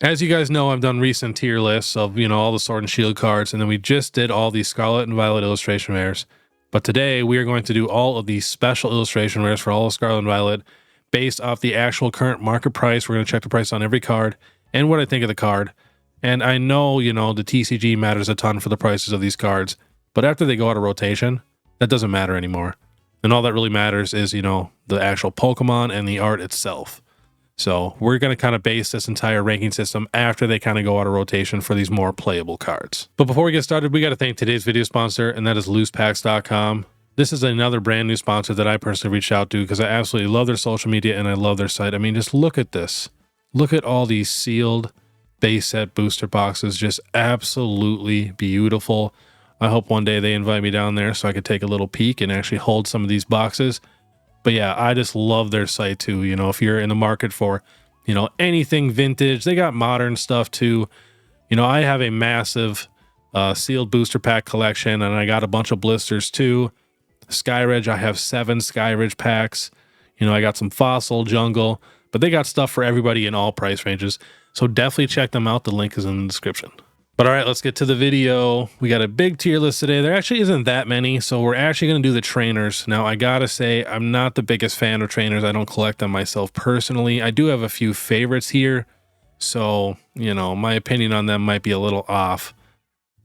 As you guys know, I've done recent tier lists of, all the Sword and Shield cards, and then we just did all these Scarlet and Violet illustration rares. But today we are going to do all of these special illustration rares for all of Scarlet and Violet based off the actual current market price. We're going to check the price on every card and what I think of the card. And I know, the TCG matters a ton for the prices of these cards, but after they go out of rotation, that doesn't matter anymore. And all that really matters is, the actual Pokemon and the art itself. So we're going to kind of base this entire ranking system after they kind of go out of rotation for these more playable cards. But before we get started, we got to thank today's video sponsor, and that is loosepacks.com. This is another brand new sponsor that I personally reached out to because I absolutely love their social media and I love their site. I mean, just look at this. Look at all these sealed base set booster boxes. Just absolutely beautiful. I hope one day they invite me down there so I could take a little peek and actually hold some of these boxes. But yeah, I just love their site too. If you're in the market for, anything vintage, they got modern stuff too. I have a massive sealed booster pack collection, and I got a bunch of blisters too. Skyridge, I have 7 Skyridge packs. I got some Fossil, Jungle, but they got stuff for everybody in all price ranges. So definitely check them out. The link is in the description. But all right, let's get to the video. We got a big tier list today. There actually isn't that many, so we're actually going to do the trainers. Now, I gotta say, I'm not the biggest fan of trainers. I don't collect them myself personally. I do have a few favorites here, so, my opinion on them might be a little off.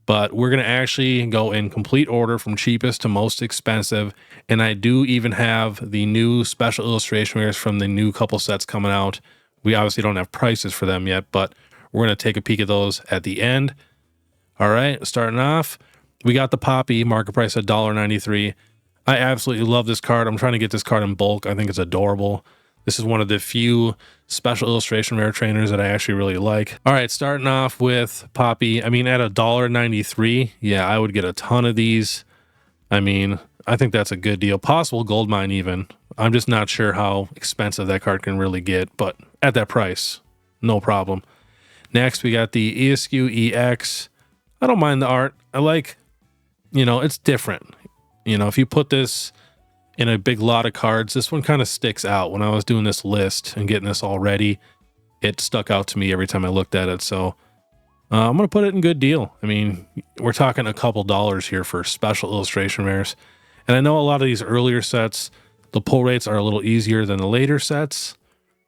But we're going to actually go in complete order from cheapest to most expensive, and I do even have the new special illustration rares from the new couple sets coming out. We obviously don't have prices for them yet, but we're going to take a peek at those at the end. All right, starting off, we got the Poppy, market price at $1.93. I absolutely love this card. I'm trying to get this card in bulk. I think it's adorable. This is one of the few special illustration rare trainers that I actually really like. All right, starting off with Poppy. I mean, at $1.93, yeah, I would get a ton of these. I mean, I think that's a good deal. Possible gold mine even. I'm just not sure how expensive that card can really get, but at that price, no problem. Next, we got the Eevee EX. I don't mind the art. I like, it's different. If you put this in a big lot of cards, this one kind of sticks out. When I was doing this list and getting this all ready, it stuck out to me every time I looked at it. So I'm going to put it in good deal. I mean, we're talking a couple dollars here for special illustration rares. And I know a lot of these earlier sets, the pull rates are a little easier than the later sets.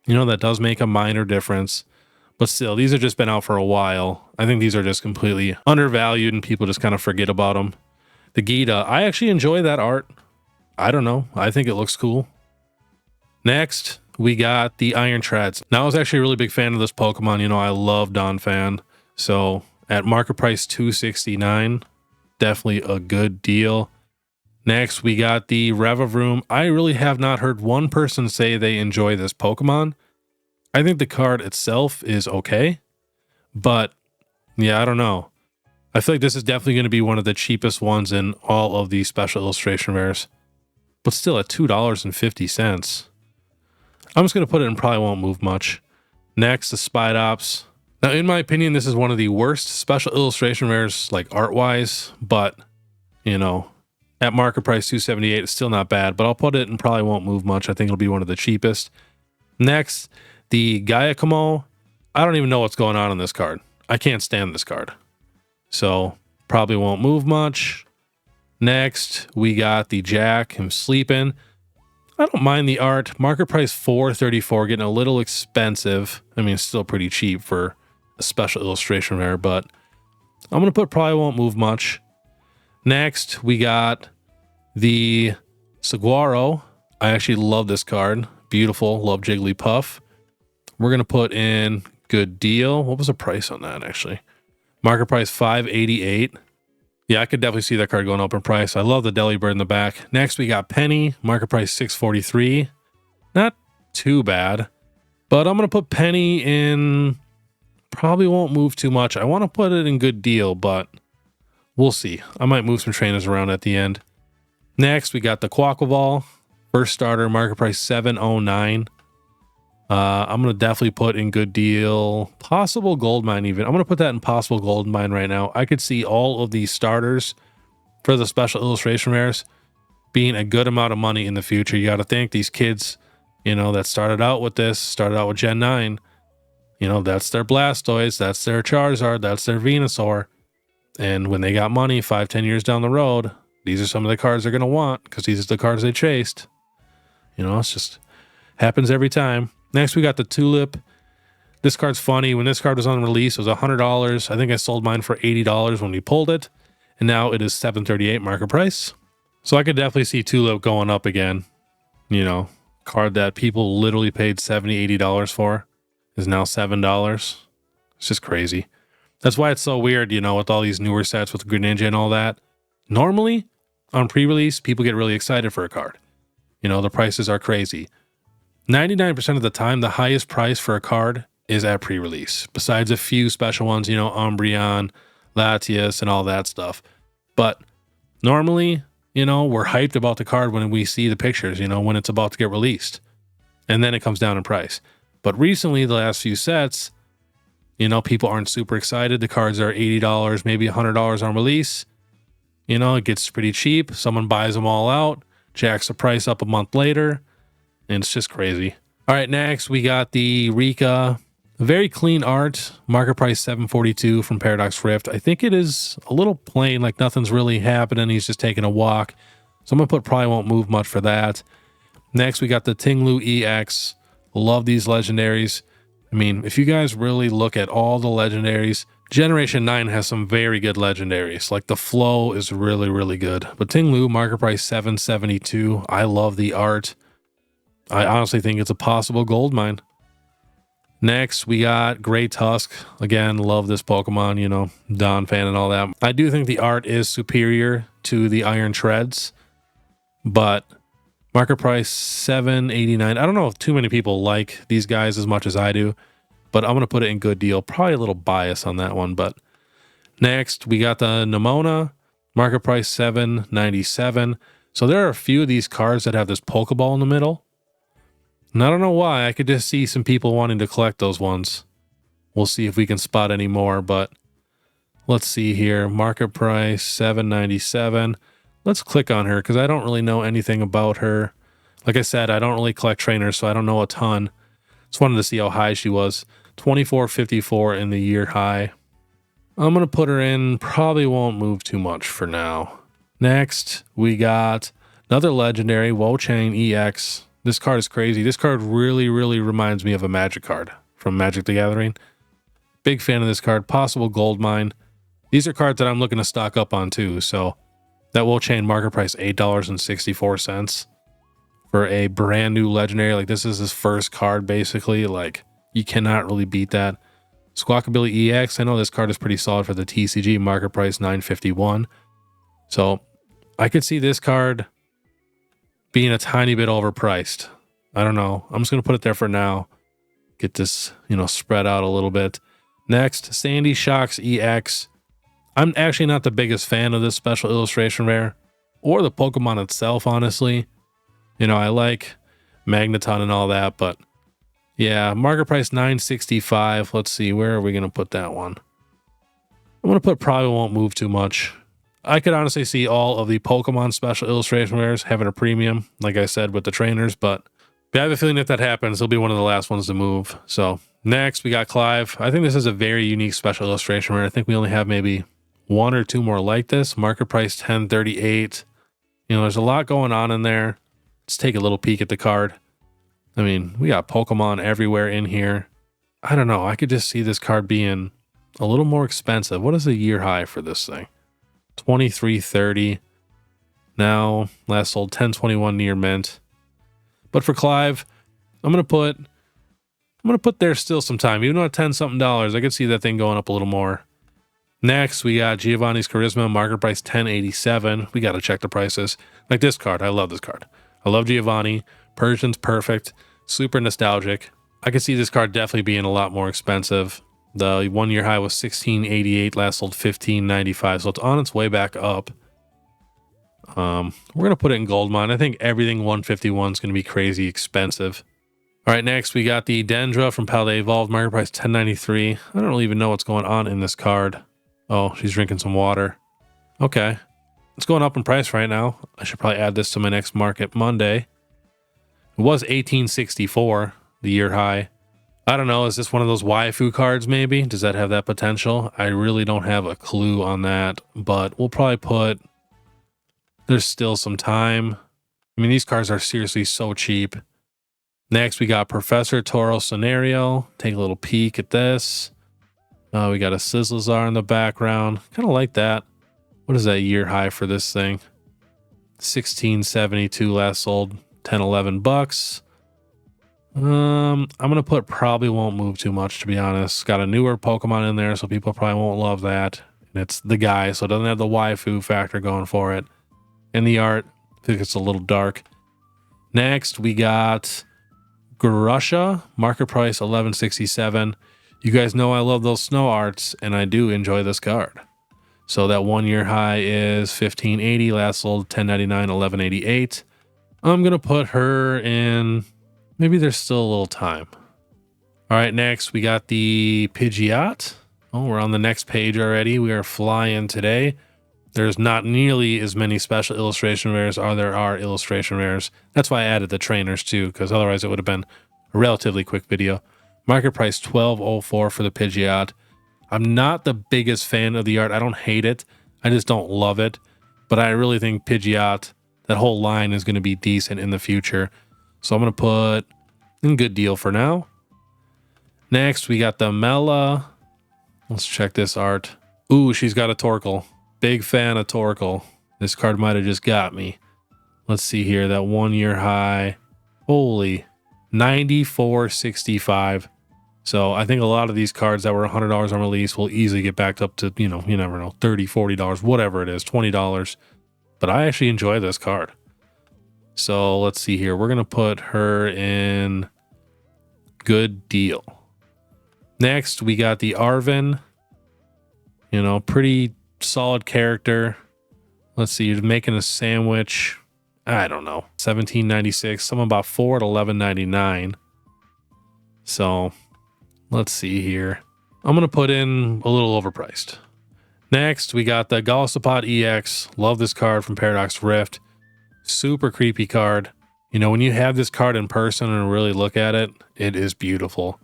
That does make a minor difference. But still, these have just been out for a while. I think these are just completely undervalued and people just kind of forget about them. The Gita, I actually enjoy that art. I don't know. I think it looks cool. Next, we got the Iron Treads. Now, I was actually a really big fan of this Pokemon. I love Donphan. So at market price $2.69, definitely a good deal. Next, we got the Revavroom. I really have not heard one person say they enjoy this Pokemon. I think the card itself is okay, but yeah, I don't know. I feel like this is definitely going to be one of the cheapest ones in all of these special illustration rares, but still at $2.50. I'm just going to put it in probably won't move much. Next, the Spidops. Now, in my opinion, this is one of the worst special illustration rares, like art-wise, but, at market price $2.78, it's still not bad, but I'll put it in probably won't move much. I think it'll be one of the cheapest. Next, the Gchomp. I don't even know what's going on in this card. I can't stand this card. So, probably won't move much. Next, we got the Jack, him sleeping. I don't mind the art. Market price $4.34, getting a little expensive. I mean, it's still pretty cheap for a special illustration rare, but I'm going to put probably won't move much. Next, we got the Saguaro. I actually love this card. Beautiful. Love Jigglypuff. We're going to put in good deal. What was the price on that, actually? Market price $5.88. Yeah, I could definitely see that card going up in price. I love the Delibird in the back. Next, we got Penny. Market price $6.43. Not too bad. But I'm going to put Penny in... Probably won't move too much. I want to put it in good deal, but we'll see. I might move some trainers around at the end. Next, we got the Quaquaval. First starter, market price $7.09. I'm going to definitely put in good deal. Possible gold mine even. I'm going to put that in possible gold mine right now. I could see all of these starters for the special illustration rares being a good amount of money in the future. You got to think these kids, that started out with this, started out with Gen 9. You know, that's their Blastoise, that's their Charizard, that's their Venusaur. And when they got money 5-10 years down the road, these are some of the cards they're going to want because these are the cards they chased. You know, it's just happens every time. Next, we got the Tulip. This card's funny. When this card was on release, it was $100. I think I sold mine for $80 when we pulled it. And now it is $738 market price. So I could definitely see Tulip going up again. You know, card that people literally paid $70, $80 for is now $7. It's just crazy. That's why it's so weird, you know, with all these newer sets with Greninja and all that. Normally, on pre-release, people get really excited for a card. You know, the prices are crazy. 99% of the time, the highest price for a card is at pre-release. Besides a few special ones, you know, Umbreon, Latias, and all that stuff. But normally, you know, we're hyped about the card when we see the pictures, you know, when it's about to get released. And then it comes down in price. But recently, the last few sets, you know, people aren't super excited. The cards are $80, maybe $100 on release. You know, it gets pretty cheap. Someone buys them all out, jacks the price up a month later, and it's just crazy. All right, next we got the Rika. Very clean art, market price $742 from Paradox Rift. I think it is a little plain, like nothing's really happening. He's just taking a walk. So I'm going to put probably won't move much for that. Next, we got the Tinglu EX. Love these legendaries. I mean, if you guys really look at all the legendaries, Generation 9 has some very good legendaries. Like the flow is really, really good. But Tinglu, market price $772. I love the art. I honestly think it's a possible gold mine. Next, we got Gray Tusk. Again, love this Pokemon, you know, Don fan and all that. I do think the art is superior to the Iron Treads, but market price $789. I don't know if too many people like these guys as much as I do, but I'm going to put it in good deal. Probably a little bias on that one, but next, we got the Nemona. Market price $797. So there are a few of these cards that have this Pokeball in the middle. And I don't know why. I could just see some people wanting to collect those ones. We'll see if we can spot any more, but let's see here. Market price $797. Let's click on her because I don't really know anything about her. Like I said, I don't really collect trainers, so I don't know a ton. Just wanted to see how high she was. 2454 in the year high. I'm going to put her in. Probably won't move too much for now. Next, we got another legendary, Wo-Chang EX. This card is crazy. This card really, really reminds me of a Magic card from Magic the Gathering. Big fan of this card. Possible gold mine. These are cards that I'm looking to stock up on too. So that will chain market price $8.64 for a brand new legendary. Like this is his first card basically. Like you cannot really beat that. Squawkabilly EX. I know this card is pretty solid for the TCG. Market price $9.51. So I could see this card being a tiny bit overpriced. I don't know. I'm just going to put it there for now. Get this, you know, spread out a little bit. Next, Sandy Shocks EX. I'm actually not the biggest fan of this special illustration rare or the Pokemon itself, honestly. You know, I like Magneton and all that, but yeah, market price $9.65. Let's see, where are we going to put that one? I'm going to put probably won't move too much. I could honestly see all of the Pokemon special illustration rares having a premium, like I said, with the trainers, but I have a feeling if that happens, he'll be one of the last ones to move. So next, we got Clive. I think this is a very unique special illustration rare. I think we only have maybe one or two more like this. Market price $10.38. You know, there's a lot going on in there. Let's take a little peek at the card. I mean, we got Pokemon everywhere in here. I don't know. I could just see this card being a little more expensive. What is the year high for this thing? $23.30. Now, last sold $10.21 near mint. But for Clive, I'm gonna put there still some time. Even though at $10 something, I could see that thing going up a little more. Next, we got Giovanni's Charisma, market price $10.87. We gotta check the prices. Like this card, I love this card. I love Giovanni. Persian's perfect, super nostalgic. I could see this card definitely being a lot more expensive. The 1 year high was $16.88, last sold $15.95, so it's on its way back up. We're gonna put it in gold mine. I think everything 151 is gonna be crazy expensive. All right, next we got the Dendra from Paldea Evolved, market price $10.93. I don't really even know what's going on in this card. Oh, she's drinking some water. Okay, it's going up in price right now. I should probably add this to my next market Monday. It was $18.64, the year high. I don't know. Is this one of those waifu cards maybe? Does that have that potential? I really don't have a clue on that, but we'll probably put, there's still some time. I mean, these cards are seriously so cheap. Next, we got Professor Toro Scenario. Take a little peek at this. We got a Sizzlezar in the background. Kind of like that. What is that year high for this thing? 1672 last sold, 10, 11 bucks. I'm gonna put probably won't move too much, to be honest. Got a newer Pokemon in there, so people probably won't love that. And it's the guy, so it doesn't have the waifu factor going for it. And the art, I think it's a little dark. Next, we got Garusha, market price $11.67. You guys know I love those snow arts, and I do enjoy this card. So that 1 year high is $15.80, last sold $10.99, $11.88. I'm gonna put her in. Maybe there's still a little time. All right, next we got the Pidgeot. Oh, we're on the next page already. We are flying today. There's not nearly as many special illustration rares as there are illustration rares. That's why I added the trainers too, because otherwise it would have been a relatively quick video. Market price $12.04 for the Pidgeot. I'm not the biggest fan of the art. I don't hate it. I just don't love it. But I really think Pidgeot, that whole line, is going to be decent in the future. So I'm going to put in good deal for now. Next, we got the Mela. Let's check this art. Ooh, she's got a Torkoal. Big fan of Torkoal. This card might have just got me. Let's see here. That 1 year high. Holy, $94.65. So I think a lot of these cards that were $100 on release will easily get backed up to, you never know, $30, $40, whatever it is, $20. But I actually enjoy this card. So let's see here. We're going to put her in good deal. Next, we got the Arvin. Pretty solid character. Let's see. You're making a sandwich. I don't know. $17.96. Something about 4 at $11.99. So let's see here. I'm going to put in a little overpriced. Next, we got the Golisopod EX. Love this card from Paradox Rift. Super creepy card. When you have this card in person and really look at it, it is beautiful.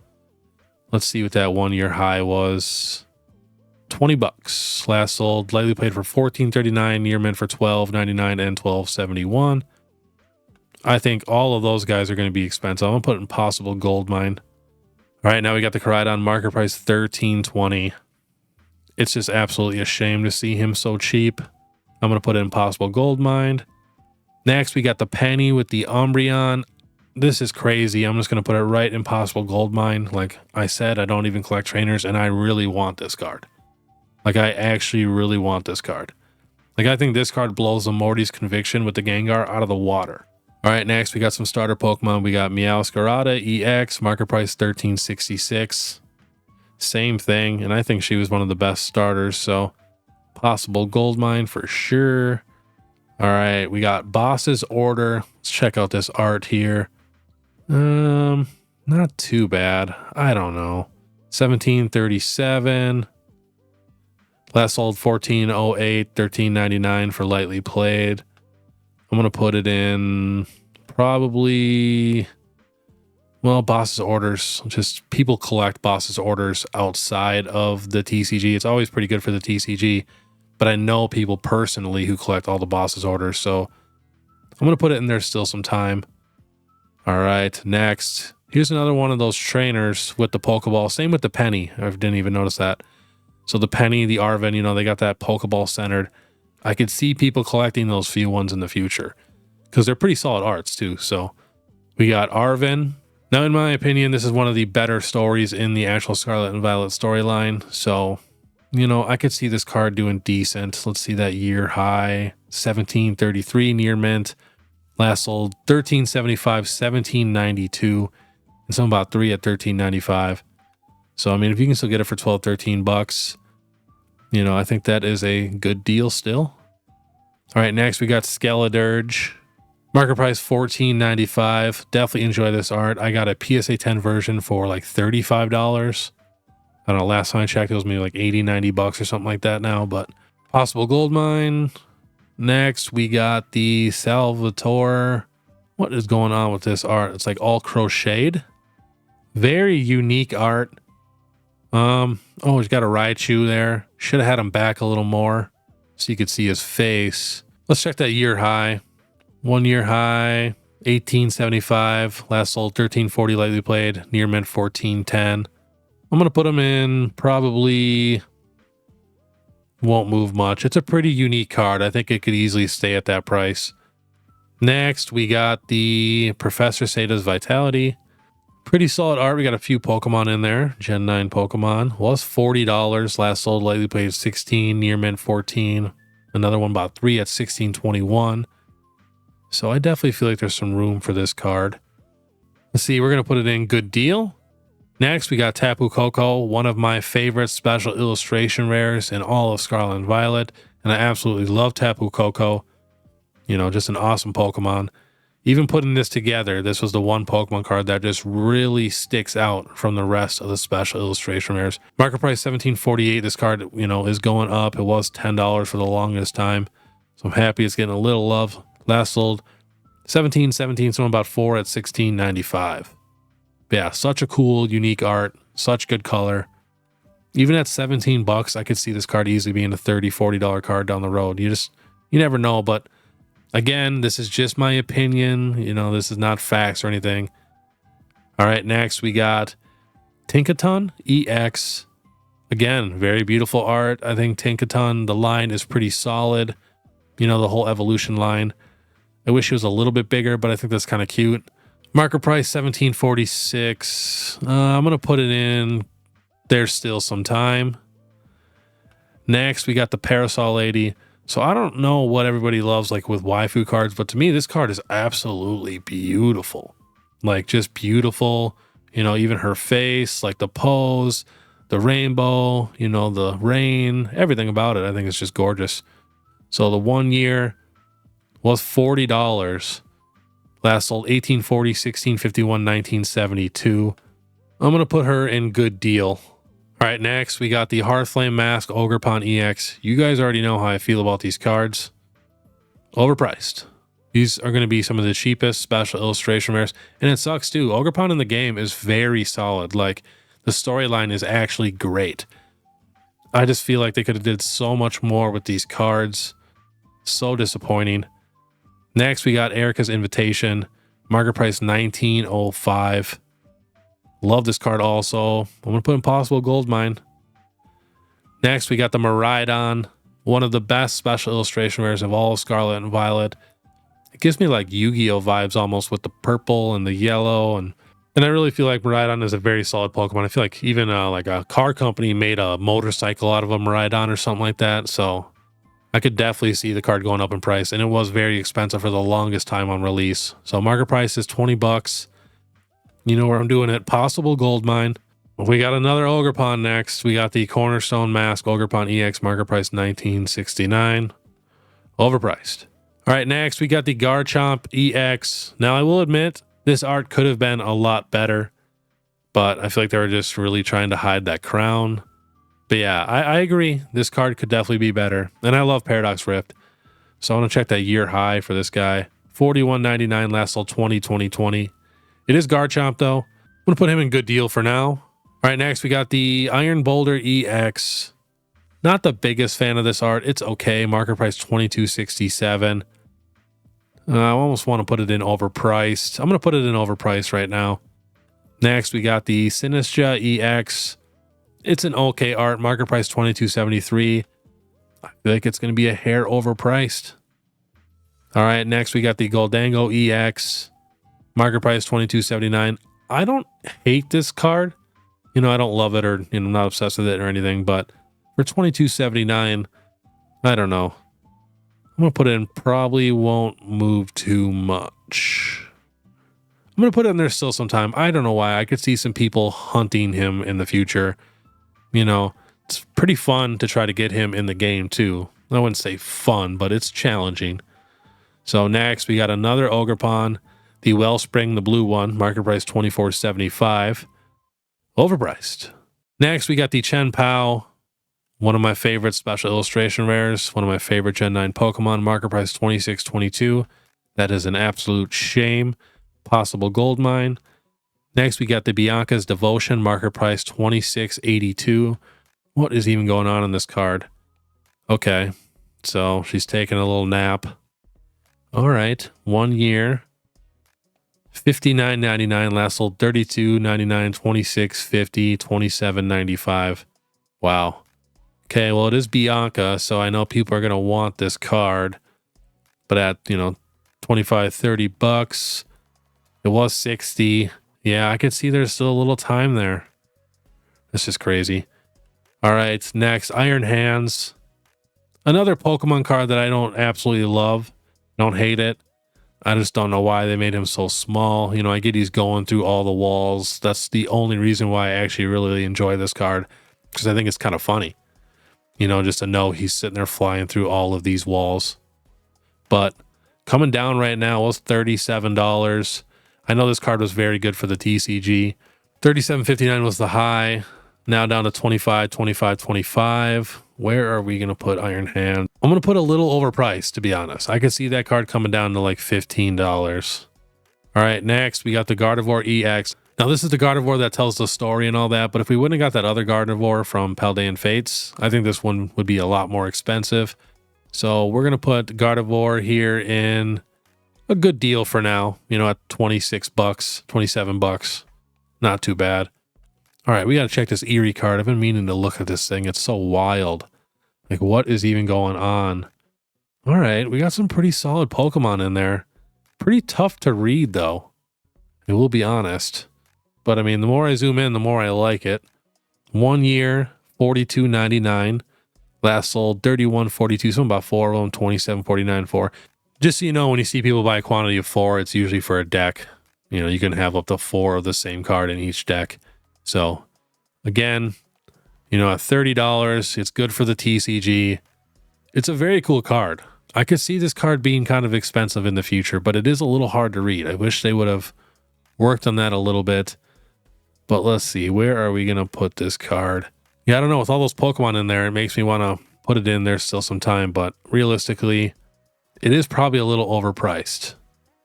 Let's see what that 1 year high was. 20 bucks. Last sold, lightly played for $14.39, near mint for $12.99 and $12.71. I think all of those guys are going to be expensive. I'm going to put Impossible Gold Mine. All right, now we got the Koraidon, market price $13.20. It's just absolutely a shame to see him so cheap. I'm going to put Impossible Gold Mine. Next, we got the Penny with the Umbreon. This is crazy. I'm just going to put it right Impossible Gold Mine. Like I said, I don't even collect trainers, and I really want this card. Like, I actually really want this card. Like, I think this card blows the Morty's Conviction with the Gengar out of the water. All right, next, we got some starter Pokemon. We got Meowscarada EX, market price $13.66. Same thing, and I think she was one of the best starters, so Possible Gold Mine for sure. All right, we got Boss's Order. Let's check out this art here. Not too bad. I don't know. 1737. Last sold 1408, 1399 for lightly played. I'm gonna put it in probably, well, Boss's Orders. Just people collect Boss's Orders outside of the TCG. It's always pretty good for the TCG. But I know people personally who collect all the Boss's Orders, so I'm going to put it in there still some time. All right, next. Here's another one of those trainers with the Pokeball. Same with the Penny. I didn't even notice that. So the Penny, the Arvin, they got that Pokeball centered. I could see people collecting those few ones in the future because they're pretty solid arts too. So we got Arvin. Now, in my opinion, this is one of the better stories in the actual Scarlet and Violet storyline. So I could see this card doing decent. Let's see that year high, 1733 near mint. Last sold 1375, 1792, and some about 3 at 1395. So, I mean, if you can still get it for 12, 13 bucks, I think that is a good deal still. All right, next we got Skeledirge. Market price $14.95. Definitely enjoy this art. I got a PSA 10 version for like $35. I don't know, last time I checked, it was maybe like 80, 90 bucks or something like that now, but Possible Gold Mine. Next, we got the Salvatore. What is going on with this art? It's like all crocheted. Very unique art. Oh, he's got a Raichu there. Should have had him back a little more so you could see his face. Let's check that year high. 1 year high, 1875. Last sold 1340 lightly played. Near mint 1410. I'm going to put him in probably won't move much. It's a pretty unique card. I think it could easily stay at that price. Next, we got the Professor Sada's Vitality. Pretty solid art. We got a few Pokemon in there. Gen 9 Pokemon. Was $40. Last sold lightly played 16. Near mint 14. Another one bought 3 at 1621. So I definitely feel like there's some room for this card. Let's see. We're going to put it in good deal. Next, we got Tapu Koko, one of my favorite special illustration rares in all of Scarlet and Violet. And I absolutely love Tapu Koko. You know, just an awesome Pokemon. Even putting this together, this was the one Pokemon card that just really sticks out from the rest of the special illustration rares. Market price $17.48. This card, you know, is going up. It was $10 for the longest time. So I'm happy it's getting a little love. Last sold $17.17, so about 4 at $16.95. But yeah, such a cool, unique art. Such good color. Even at $17, I could see this card easily being a $30, $40 card down the road. You never know, but again, this is just my opinion. You know, this is not facts or anything. All right, next we got Tinkaton EX. Again, very beautiful art. I think Tinkaton, the line is pretty solid. You know, the whole evolution line. I wish it was a little bit bigger, but I think that's kind of cute. Market price $17.46. I'm going to put it in. There's still some time. Next, we got the Parasol Lady. So I don't know what everybody loves like with waifu cards, but to me, this card is absolutely beautiful. Like just beautiful, you know, even her face, like the pose, the rainbow, you know, the rain, everything about it. I think it's just gorgeous. So the 1 year was $40. Last sold 1840, 1651, 1972. I'm going to put her in good deal. All right, next we got the Hearthflame Mask Ogerpon EX. You guys already know how I feel about these cards. Overpriced. These are going to be some of the cheapest special illustration rares. And it sucks too. Ogerpon in the game is very solid. Like the storyline is actually great. I just feel like they could have did so much more with these cards. So disappointing. Next, we got Erica's Invitation. Market price $19.05. Love this card also. I'm going to put Impossible Goldmine. Next, we got the Miraidon. One of the best special illustration rares of all of Scarlet and Violet. It gives me like Yu-Gi-Oh vibes almost with the purple and the yellow. And I really feel like Miraidon is a very solid Pokemon. I feel like even like a car company made a motorcycle out of a Miraidon or something like that. So I could definitely see the card going up in price, and it was very expensive for the longest time on release. So market price is $20. You know where I'm doing it. Possible Goldmine. We got another Ogerpon next. We got the Cornerstone Mask Ogerpon EX. Market price $19.69. Overpriced. All right, next we got the Garchomp EX. Now I will admit this art could have been a lot better, but I feel like they were just really trying to hide that crown. But yeah, I agree. This card could definitely be better. And I love Paradox Rift. So I want to check that year high for this guy. $41.99, last sold 2020. It is Garchomp though. I'm going to put him in good deal for now. All right, next we got the Iron Boulder EX. Not the biggest fan of this art. It's okay. Market price $22.67. I almost want to put it in overpriced. I'm going to put it in overpriced right now. Next, we got the Sinistra EX. It's an okay art. Market price $22.73. I feel like it's going to be a hair overpriced. All right, next we got the Goldango EX. Market price $22.79. I don't hate this card. You know, I don't love it or, you know, I'm not obsessed with it or anything, but for $22.79, I don't know. I'm going to put it in, probably won't move too much. I'm going to put it in there still sometime. I don't know why. I could see some people hunting him in the future. You know, it's pretty fun to try to get him in the game too. I wouldn't say fun, but it's challenging. So next, we got another Ogerpon, the Wellspring, the blue one. Market price $24.75. Overpriced. Next, we got the Chen Pao, one of my favorite special illustration rares, one of my favorite Gen 9 Pokemon. Market price $26.22. That is an absolute shame. Possible Goldmine. Next, we got the Bianca's Devotion, market price $26.82. What is even going on in this card? Okay, so she's taking a little nap. All right, 1 year, $59.99, last sold $32.99, $26.50, $27.95. Wow. Okay, well, it is Bianca, so I know people are going to want this card, but at, you know, 25, 30 bucks, it was 60. Yeah, I could see there's still a little time there. This is crazy. All right, next, Ironhands. Another Pokemon card that I don't absolutely love. Don't hate it. I just don't know why they made him so small. You know, I get he's going through all the walls. That's the only reason why I actually really enjoy this card, because I think it's kind of funny. You know, just to know he's sitting there flying through all of these walls. But coming down right now was $37. I know this card was very good for the TCG. $37.59 was the high. Now down to $25, $25, $25. Where are we going to put Ironhand? I'm going to put a little overpriced, to be honest. I could see that card coming down to like $15. All right, next we got the Gardevoir EX. Now this is the Gardevoir that tells the story and all that, but if we wouldn't have got that other Gardevoir from Paldean Fates, I think this one would be a lot more expensive. So we're going to put Gardevoir here in a good deal for now, you know, at 26 bucks, 27 bucks. Not too bad. All right, we got to check this Eerie card. I've been meaning to look at this thing. It's so wild. Like, what is even going on? All right, we got some pretty solid Pokemon in there. Pretty tough to read, though. I will be honest. But, I mean, the more I zoom in, the more I like it. 1 year, $42.99. Last sold, $31.42. So about 4 of them, $27.49 for. Just so you know, when you see people buy a quantity of 4, it's usually for a deck. You know, you can have up to 4 of the same card in each deck. So, again, you know, at $30, it's good for the TCG. It's a very cool card. I could see this card being kind of expensive in the future, but it is a little hard to read. I wish they would have worked on that a little bit. But let's see, where are we going to put this card? Yeah, I don't know. With all those Pokemon in there, it makes me want to put it in. There's still some time, but realistically, it is probably a little overpriced,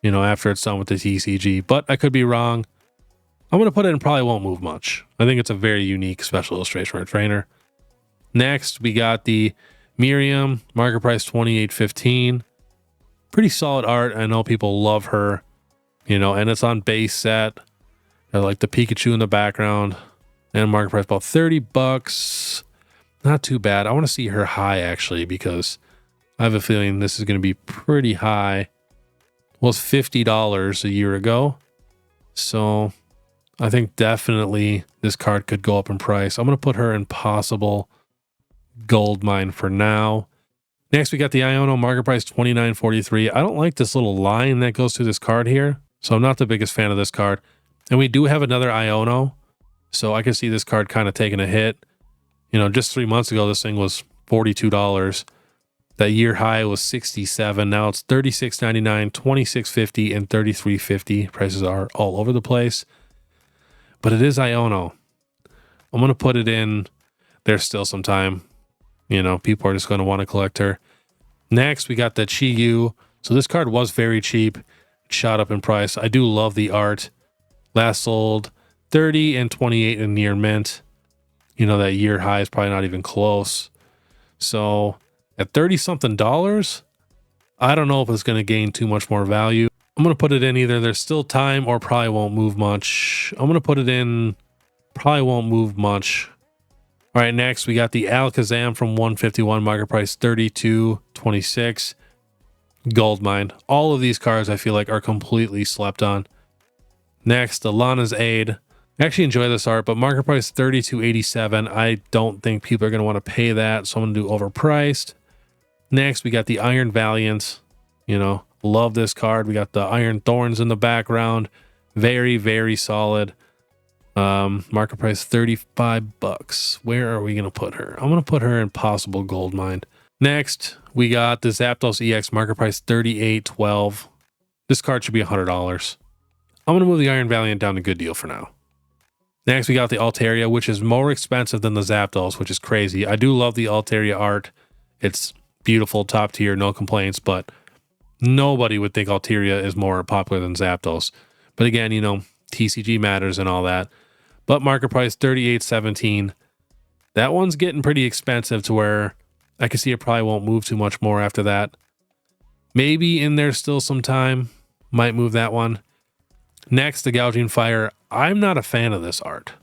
you know, after it's done with the TCG. But I could be wrong. I'm going to put it in probably won't move much. I think it's a very unique special illustration trainer. Next, we got the Miriam, market price $28.15. Pretty solid art. I know people love her, you know, and it's on base set. I like the Pikachu in the background, and market price about 30 bucks. Not too bad. I want to see her high actually, because I have a feeling this is going to be pretty high. It was $50 a year ago. So I think definitely this card could go up in price. I'm going to put her in possible gold mine for now. Next, we got the Iono, market price $29.43. I don't like this little line that goes through this card here, so I'm not the biggest fan of this card. And we do have another Iono, so I can see this card kind of taking a hit. You know, just 3 months ago, this thing was $42. That year high was $67. Now it's $36.99, $26.50, and $33.50. Prices are all over the place. But it is Iono. I'm going to put it in. There's still some time. You know, people are just going to want to collect her. Next, we got the Chi-Yu. So this card was very cheap. It shot up in price. I do love the art. Last sold $30 and $28 in near mint. You know, that year high is probably not even close. So at $30-something, I don't know if it's going to gain too much more value. I'm going to put it in either there's still time or probably won't move much. I'm going to put it in probably won't move much. All right, next we got the Alakazam from 151, market price $32.26. Gold mine. All of these cards I feel like are completely slept on. Next, the Lana's Aid. I actually enjoy this art, but market price $32.87. I don't think people are going to want to pay that, so I'm going to do overpriced. Next, we got the Iron Valiant. You know, love this card. We got the Iron Thorns in the background. Very, very solid. Market price 35 bucks. Where are we going to put her? I'm going to put her in possible gold mine. Next, we got the Zapdos EX, market price $38.12. This card should be $100. I'm going to move the Iron Valiant down to good deal for now. Next, we got the Altaria, which is more expensive than the Zapdos, which is crazy. I do love the Altaria art. It's beautiful, top tier, no complaints, but nobody would think Altaria is more popular than Zapdos. But again, you know, TCG matters and all that. But market price $38.17. That one's getting pretty expensive to where I can see it probably won't move too much more after that. Maybe in there still some time. Might move that one. Next, the Gouging Fire. I'm not a fan of this art.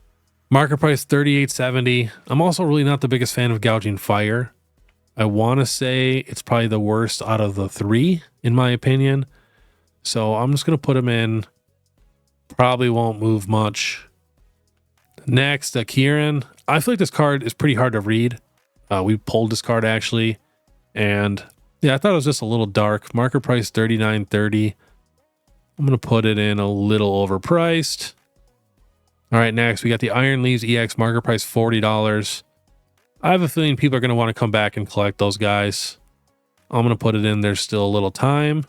Market price $38.70. I'm also really not the biggest fan of Gouging Fire. I want to say it's probably the worst out of the three, in my opinion. So I'm just going to put him in. Probably won't move much. Next, Kieran. I feel like this card is pretty hard to read. We pulled this card actually. And yeah, I thought it was just a little dark. Market price $39.30. I'm going to put it in a little overpriced. All right, next we got the Iron Leaves EX, market price $40. I have a feeling people are going to want to come back and collect those guys. I'm going to put it in there still a little time.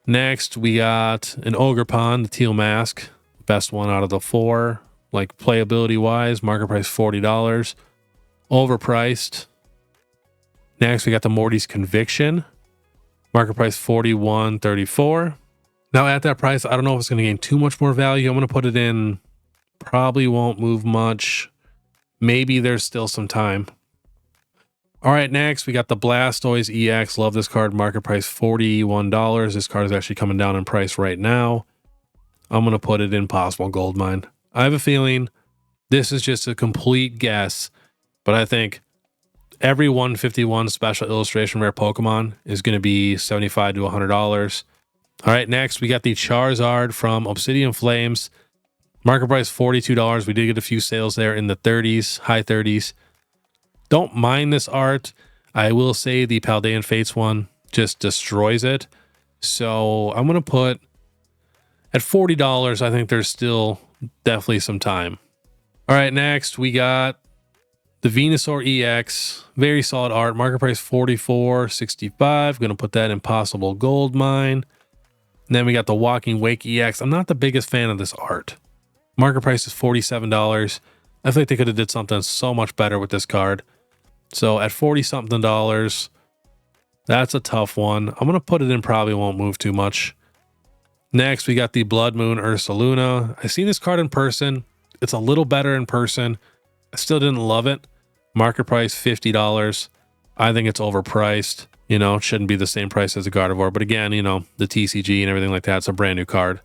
Next, we got an Ogerpon, the Teal Mask. Best one out of the four. Like playability-wise, market price $40. Overpriced. Next, we got the Morty's Conviction. Market price $41.34. Now, at that price, I don't know if it's going to gain too much more value. I'm going to put it in. Probably won't move much. Maybe there's still some time. All right, next, we got the Blastoise EX. Love this card. Market price $41. This card is actually coming down in price right now. I'm going to put it in Possible Goldmine. I have a feeling this is just a complete guess, but I think every 151 special illustration rare Pokemon is going to be $75 to $100. All right, next, we got the Charizard from Obsidian Flames. Market price $42. We did get a few sales there in the 30s, high 30s. Don't mind this art. I will say the Paldean Fates one just destroys it. So I'm going to put at $40. I think there's still definitely some time. All right, next we got the Venusaur EX. Very solid art. Market price $44.65. Going to put that in Possible Goldmine. And then we got the Walking Wake EX. I'm not the biggest fan of this art. Market price is $47. I think they could have did something so much better with this card. So at $40-something, that's a tough one. I'm going to put it in, probably won't move too much. Next, we got the Blood Moon Ursaluna. I've seen this card in person. It's a little better in person. I still didn't love it. Market price $50. I think it's overpriced. You know, it shouldn't be the same price as a Gardevoir. But again, you know, the TCG and everything like that, it's a brand new card.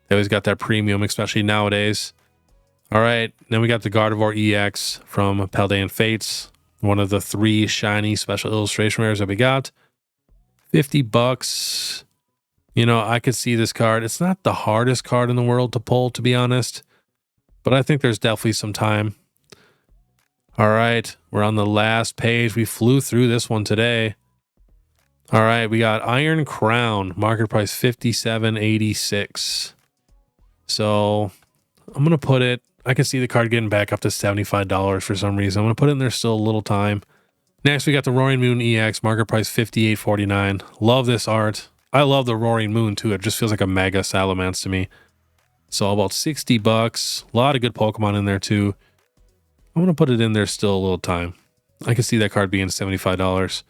They always got that premium, especially nowadays. All right, then we got the Gardevoir EX from Paldean Fates. One of the 3 shiny special illustration rares that we got. $50. You know, I could see this card. It's not the hardest card in the world to pull, to be honest. But I think there's definitely some time. All right, we're on the last page. We flew through this one today. All right, we got Iron Crown. Market price $57.86. So I'm going to put it. I can see the card getting back up to $75 for some reason. I'm going to put it in there still a little time. Next, we got the Roaring Moon EX. Market price $58.49. Love this art. I love the Roaring Moon too. It just feels like a mega Salamence to me. So about $60. A lot of good Pokemon in there too. I'm going to put it in there still a little time. I can see that card being $75.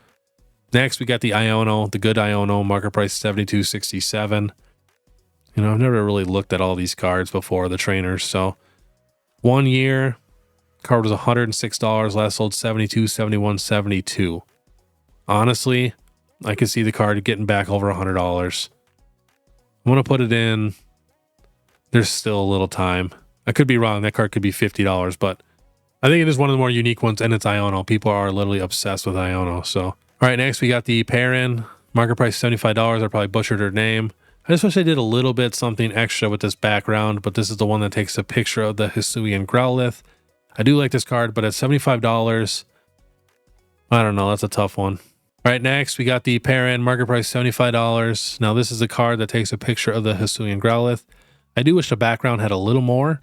Next, we got the Iono, the good Iono. Market price $72.67. You know, I've never really looked at all these cards before, the trainers. So 1 year, card was $106. Last sold $72, $71, $72. Honestly, I could see the card getting back over $100. I'm going to put it in. There's still a little time. I could be wrong. That card could be $50, but I think it is one of the more unique ones, and it's Iono. People are literally obsessed with Iono. So, all right, next we got the Perrin. Market price $75. I probably butchered her name. I just wish I did a little bit something extra with this background, but this is the one that takes a picture of the Hisuian Growlithe. I do like this card, but at $75, I don't know. That's a tough one. All right, next we got the Perrin. Market price $75. Now this is a card that takes a picture of the Hisuian Growlithe. I do wish the background had a little more.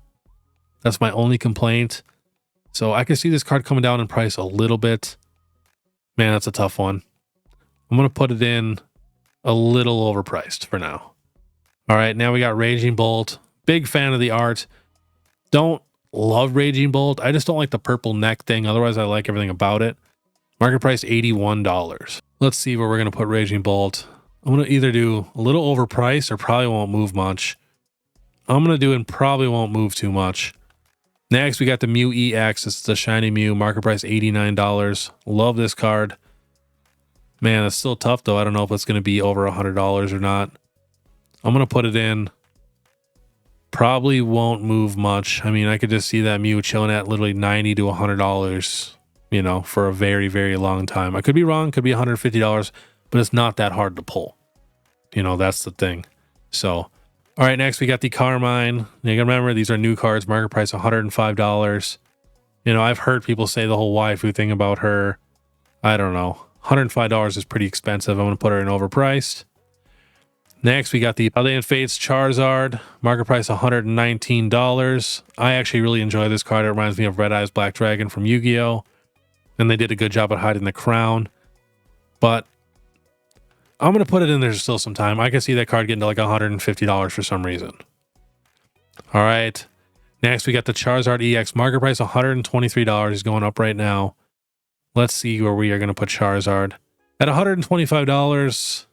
That's my only complaint. So I can see this card coming down in price a little bit. Man, that's a tough one. I'm going to put it in a little overpriced for now. All right, now we got Raging Bolt. Big fan of the art. Don't love Raging Bolt. I just don't like the purple neck thing. Otherwise, I like everything about it. Market price $81. Let's see where we're going to put Raging Bolt. I'm going to either do a little overpriced or probably won't move much. I'm going to do and probably won't move too much. Next, we got the Mew EX. This is the shiny Mew, market price $89. Love this card. Man, it's still tough though. I don't know if it's going to be over $100 or not. I'm going to put it in. Probably won't move much. I mean, I could just see that Mew chilling at literally $90 to $100, you know, for a very, very long time. I could be wrong, could be $150, but it's not that hard to pull. You know, that's the thing. So, all right, next we got the Carmine. You can remember, these are new cards, market price $105. You know, I've heard people say the whole waifu thing about her. I don't know. $105 is pretty expensive. I'm going to put her in overpriced. Next, we got the Valiant Fates Charizard, market price $119. I actually really enjoy this card. It reminds me of Red Eyes Black Dragon from Yu-Gi-Oh! And they did a good job at hiding the crown. But I'm going to put it in there still some time. I can see that card getting to like $150 for some reason. All right. Next, we got the Charizard EX, market price $123. He's going up right now. Let's see where we are going to put Charizard. At $125,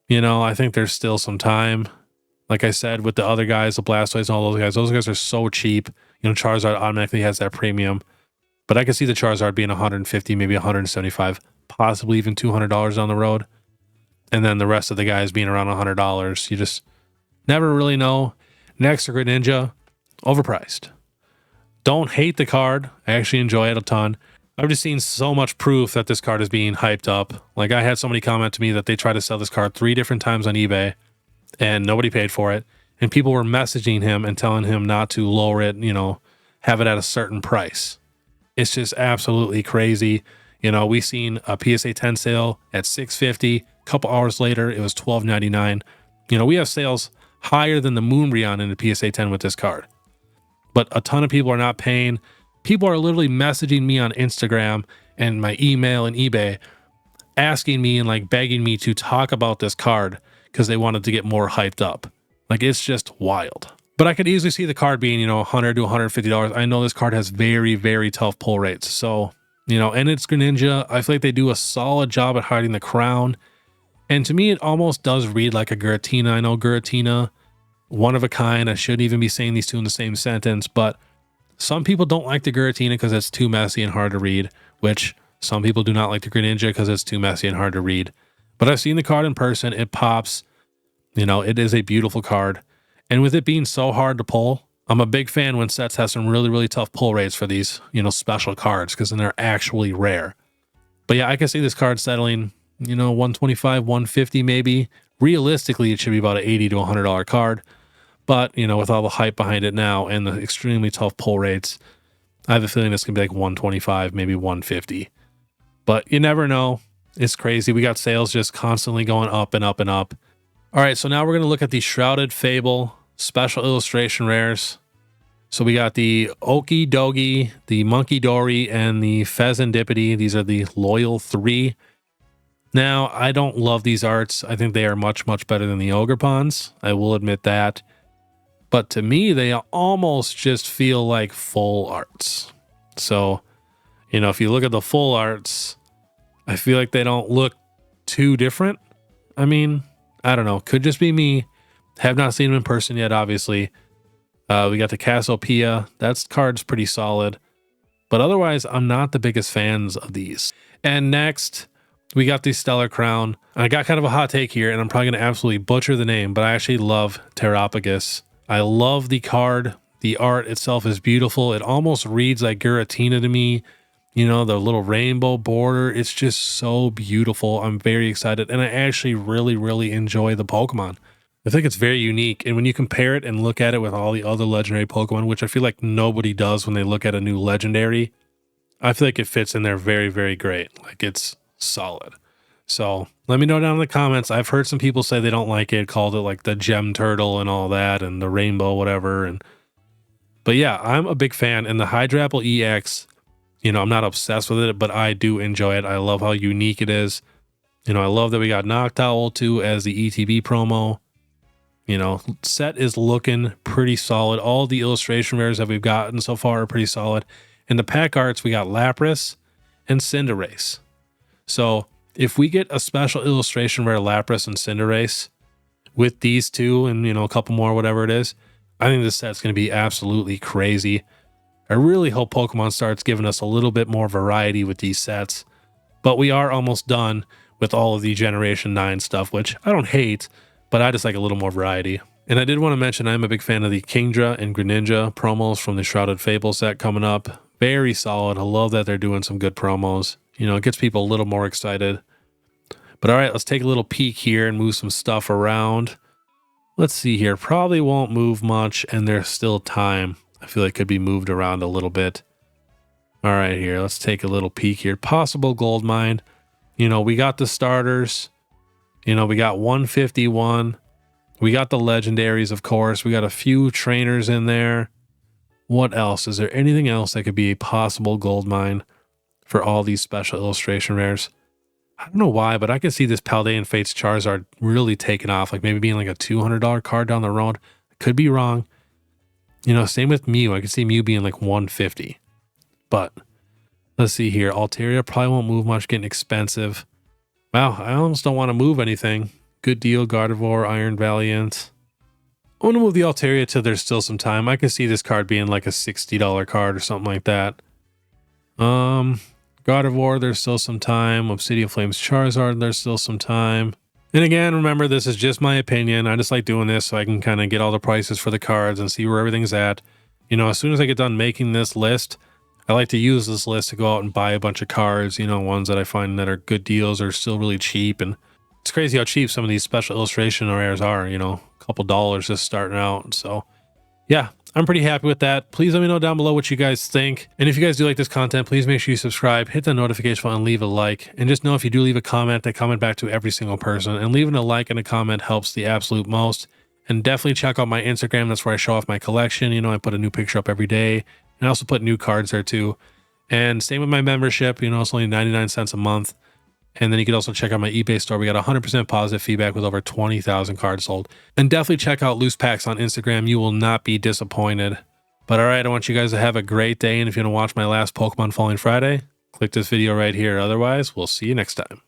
you know, I think there's still some time. Like I said, with the other guys, the Blastoise and all those guys are so cheap. You know, Charizard automatically has that premium. But I can see the Charizard being $150, maybe $175, possibly even $200 on the road. And then the rest of the guys being around $100. You just never really know. Next, the Greninja, overpriced. Don't hate the card. I actually enjoy it a ton. I've just seen so much proof that this card is being hyped up. Like, I had somebody comment to me that they tried to sell this card 3 different times on eBay and nobody paid for it. And people were messaging him and telling him not to lower it, you know, have it at a certain price. It's just absolutely crazy. You know, we seen a PSA 10 sale at $650. A couple hours later, it was $12.99. You know, we have sales higher than the Moonbreon in the PSA 10 with this card. But a ton of people are not paying. People are literally messaging me on Instagram and my email and eBay, asking me and like begging me to talk about this card because they wanted to get more hyped up. Like, it's just wild. But I could easily see the card being, you know, $100 to $150. I know this card has very, very tough pull rates. So, you know, and it's Greninja. I feel like they do a solid job at hiding the crown. And to me, it almost does read like a Giratina. I know Giratina, one of a kind. I shouldn't even be saying these two in the same sentence, but some people don't like the Giratina because it's too messy and hard to read, which some people do not like the Greninja because it's too messy and hard to read. But I've seen the card in person. It pops. You know, it is a beautiful card. And with it being so hard to pull, I'm a big fan when sets have some really, really tough pull rates for these, you know, special cards, because then they're actually rare. But yeah, I can see this card settling, you know, 125, 150 maybe. Realistically, it should be about an $80 to $100 card. But, you know, with all the hype behind it now and the extremely tough pull rates, I have a feeling it's going to be like 125, maybe 150. But you never know. It's crazy. We got sales just constantly going up and up and up. All right, so now we're going to look at the Shrouded Fable special illustration rares. So we got the Okie Dogie, the Monkey Dory, and the Pheasantipity. These are the Loyal 3. Now, I don't love these arts. I think they are much, much better than the Ogerpons. I will admit that. But to me, they almost just feel like full arts. So, you know, if you look at the full arts, I feel like they don't look too different. I mean, I don't know. Could just be me. Have not seen them in person yet, obviously. We got the Cassiopeia. That card's pretty solid. But otherwise, I'm not the biggest fans of these. And next, we got the Stellar Crown. I got kind of a hot take here, and I'm probably going to absolutely butcher the name, but I actually love Terrapagus. I love the card. The art itself is beautiful. It almost reads like Giratina to me. You know, the little rainbow border. It's just so beautiful. I'm very excited. And I actually really, really enjoy the Pokemon. I think it's very unique. And when you compare it and look at it with all the other legendary Pokemon, which I feel like nobody does when they look at a new legendary, I feel like it fits in there very, very great. Like, it's solid. So let me know down in the comments. I've heard some people say they don't like it, called it like the gem turtle and all that, and the rainbow, whatever. But yeah, I'm a big fan. And the Hydrapple EX, you know, I'm not obsessed with it, but I do enjoy it. I love how unique it is. You know, I love that we got Noctowl too as the ETB promo. You know, set is looking pretty solid. All the illustration rares that we've gotten so far are pretty solid. In the pack arts, we got Lapras and Cinderace. So if we get a special illustration rare Lapras and Cinderace, with these two and, you know, a couple more, whatever it is, I think this set's going to be absolutely crazy. I really hope Pokemon starts giving us a little bit more variety with these sets. But we are almost done with all of the Generation 9 stuff, which I don't hate, but I just like a little more variety. And I did want to mention I'm a big fan of the Kingdra and Greninja promos from the Shrouded Fable set coming up. Very solid. I love that they're doing some good promos. You know, it gets people a little more excited. But all right, let's take a little peek here and move some stuff around. Let's see here. Probably won't move much, and there's still time. I feel like it could be moved around a little bit. All right, here. Let's take a little peek here. Possible gold mine. You know, we got the starters. You know, we got 151. We got the legendaries, of course. We got a few trainers in there. What else? Is there anything else that could be a possible gold mine for all these special illustration rares? I don't know why, but I can see this Paldean Fates Charizard really taking off, like maybe being like a $200 card down the road. I could be wrong. You know, same with Mew. I could see Mew being like 150. But let's see here. Altaria probably won't move much, getting expensive. Wow, I almost don't want to move anything. Good deal, Gardevoir, Iron Valiant. I want to move the Altaria till there's still some time. I can see this card being like a $60 card or something like that. Gardevoir, there's still some time. Obsidian Flames Charizard, there's still some time. And again, remember, this is just my opinion. I just like doing this so I can kind of get all the prices for the cards and see where everything's at. You know, as soon as I get done making this list, I like to use this list to go out and buy a bunch of cards, you know, ones that I find that are good deals or still really cheap. And it's crazy how cheap some of these special illustration rares are, you know, a couple dollars just starting out. So yeah, I'm pretty happy with that. Please let me know down below what you guys think. And if you guys do like this content, please make sure you subscribe, hit the notification bell, and leave a like. And just know if you do leave a comment, I comment back to every single person. And leaving a like and a comment helps the absolute most. And definitely check out my Instagram. That's where I show off my collection. You know, I put a new picture up every day. And I also put new cards there too. And same with my membership. You know, it's only 99 cents a month. And then you can also check out my eBay store. We got 100% positive feedback with over 20,000 cards sold. And definitely check out Loose Packs on Instagram. You will not be disappointed. But all right, I want you guys to have a great day. And if you want to watch my last Pokemon Falling Friday, click this video right here. Otherwise, we'll see you next time.